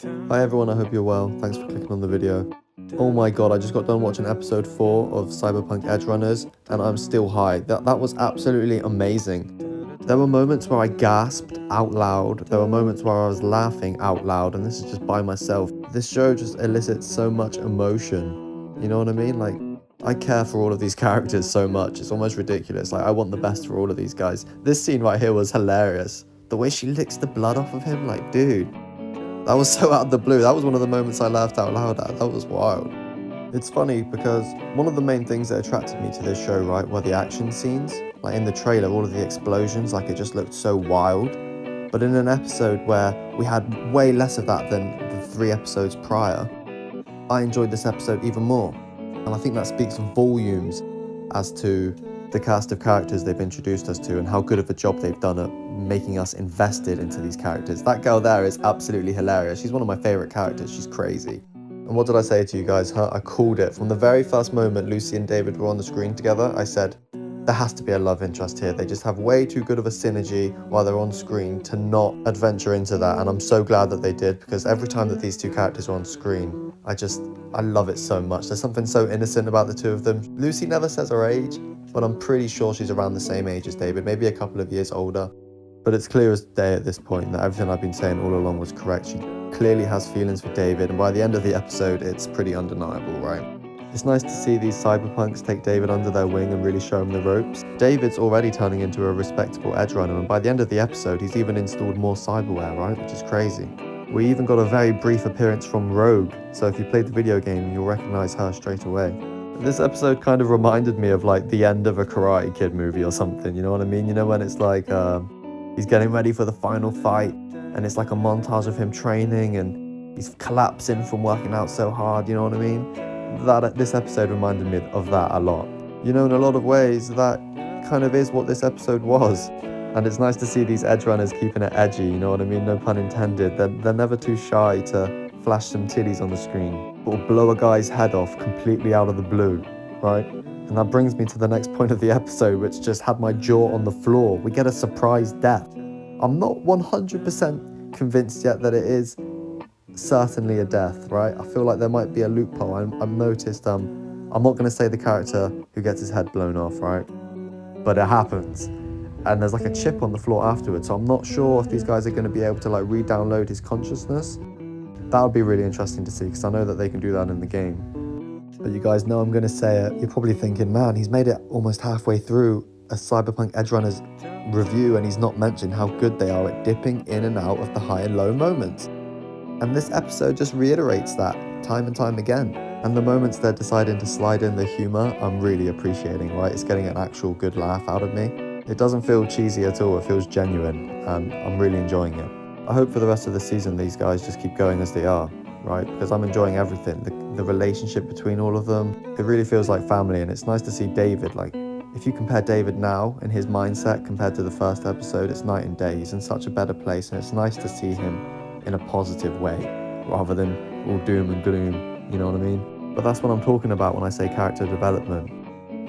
Hi everyone, I hope you're well. Thanks for clicking on the video. Oh my god, I just got done watching episode 4 of Cyberpunk Edgerunners and I'm still high. That was absolutely amazing. There were moments where I gasped out loud, there were moments where I was laughing out loud, and this is just by myself. This show just elicits so much emotion, you know what I mean? Like, I care for all of these characters so much, it's almost ridiculous. Like, I want the best for all of these guys. This scene right here was hilarious. The way she licks the blood off of him, like, dude. That was so out of the blue. That was one of the moments I laughed out loud at. That was wild. It's funny because one of the main things that attracted me to this show, right, were the action scenes. Like in the trailer, all of the explosions, like it just looked so wild. But in an episode where we had way less of that than the 3 episodes prior, I enjoyed this episode even more. And I think that speaks volumes as to the cast of characters they've introduced us to and how good of a job they've done at making us invested into these characters. That girl there is absolutely hilarious. She's one of my favourite characters. She's crazy. And what did I say to you guys? I called it. From the very first moment Lucy and David were on the screen together, I said, there has to be a love interest here. They just have way too good of a synergy while they're on screen to not adventure into that. And I'm so glad that they did, because every time that these two characters are on screen, I love it so much. There's something so innocent about the two of them. Lucy never says her age, but I'm pretty sure she's around the same age as David, maybe a couple of years older. But it's clear as day at this point that everything I've been saying all along was correct. She clearly has feelings for David, and by the end of the episode, it's pretty undeniable, right? It's nice to see these cyberpunks take David under their wing and really show him the ropes. David's already turning into a respectable edgerunner, and by the end of the episode, he's even installed more cyberware, right? Which is crazy. We even got a very brief appearance from Rogue, so if you played the video game, you'll recognize her straight away. This episode kind of reminded me of like the end of a Karate Kid movie or something, you know what I mean? You know, when it's like he's getting ready for the final fight and it's like a montage of him training and he's collapsing from working out so hard, you know what I mean? This episode reminded me of that a lot. You know, in a lot of ways, that kind of is what this episode was. And it's nice to see these edgerunners keeping it edgy, you know what I mean? No pun intended. They're never too shy to flash some titties on the screen or blow a guy's head off completely out of the blue, right? And that brings me to the next point of the episode, which just had my jaw on the floor. We get a surprise death. I'm not 100% convinced yet that it is certainly a death, right? I feel like there might be a loophole. I've noticed, I'm not going to say the character who gets his head blown off, right? But it happens. And there's like a chip on the floor afterwards, so I'm not sure if these guys are going to be able to like re-download his consciousness. That would be really interesting to see, because I know that they can do that in the game. But you guys know I'm going to say it. You're probably thinking, man, he's made it almost halfway through a Cyberpunk Edgerunners review and he's not mentioned how good they are at dipping in and out of the high and low moments. And this episode just reiterates that time and time again. And the moments they're deciding to slide in the humour, I'm really appreciating, right? It's getting an actual good laugh out of me. It doesn't feel cheesy at all, it feels genuine, and I'm really enjoying it. I hope for the rest of the season these guys just keep going as they are, right? Because I'm enjoying everything, the relationship between all of them. It really feels like family, and it's nice to see David. Like, if you compare David now and his mindset compared to the first episode, it's night and day. He's in such a better place, and it's nice to see him in a positive way rather than all doom and gloom, you know what I mean? But that's what I'm talking about when I say character development.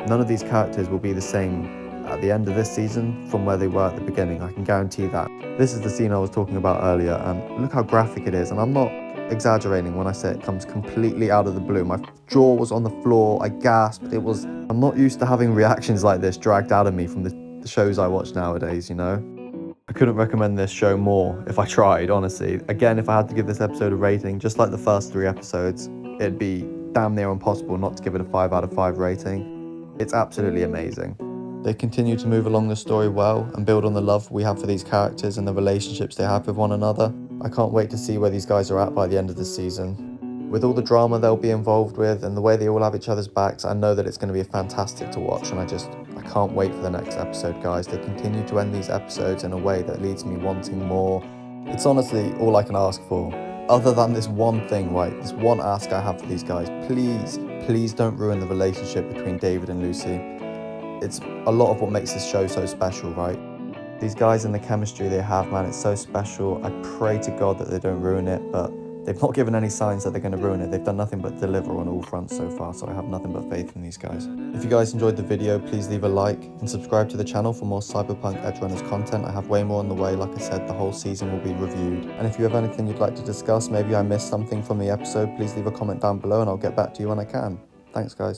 None of these characters will be the same at the end of this season from where they were at the beginning. I can guarantee that. This is the scene I was talking about earlier, and look how graphic it is, and I'm not exaggerating when I say it comes completely out of the blue. My jaw was on the floor, I gasped. I'm not used to having reactions like this dragged out of me from the shows I watch nowadays, you know? I couldn't recommend this show more if I tried, honestly. Again, if I had to give this episode a rating, just like the first 3 episodes, it'd be damn near impossible not to give it a 5 out of 5 rating. It's absolutely amazing. They continue to move along the story well and build on the love we have for these characters and the relationships they have with one another. I can't wait to see where these guys are at by the end of the season. With all the drama they'll be involved with and the way they all have each other's backs, I know that it's going to be fantastic to watch, and I can't wait for the next episode, guys. They continue to end these episodes in a way that leaves me wanting more. It's honestly all I can ask for. Other than this one thing, right? This one ask I have for these guys. Please don't ruin the relationship between David and Lucy. It's a lot of what makes this show so special, right? These guys and the chemistry they have, man, it's so special. I pray to God that they don't ruin it, but They've not given any signs that they're going to ruin it. They've done nothing but deliver on all fronts so far, so I have nothing but faith in these guys. If you guys enjoyed the video, please leave a like and subscribe to the channel for more Cyberpunk Edgerunners content. I have way more on the way. Like I said, the whole season will be reviewed. And if you have anything you'd like to discuss, maybe I missed something from the episode, please leave a comment down below and I'll get back to you when I can. Thanks, guys.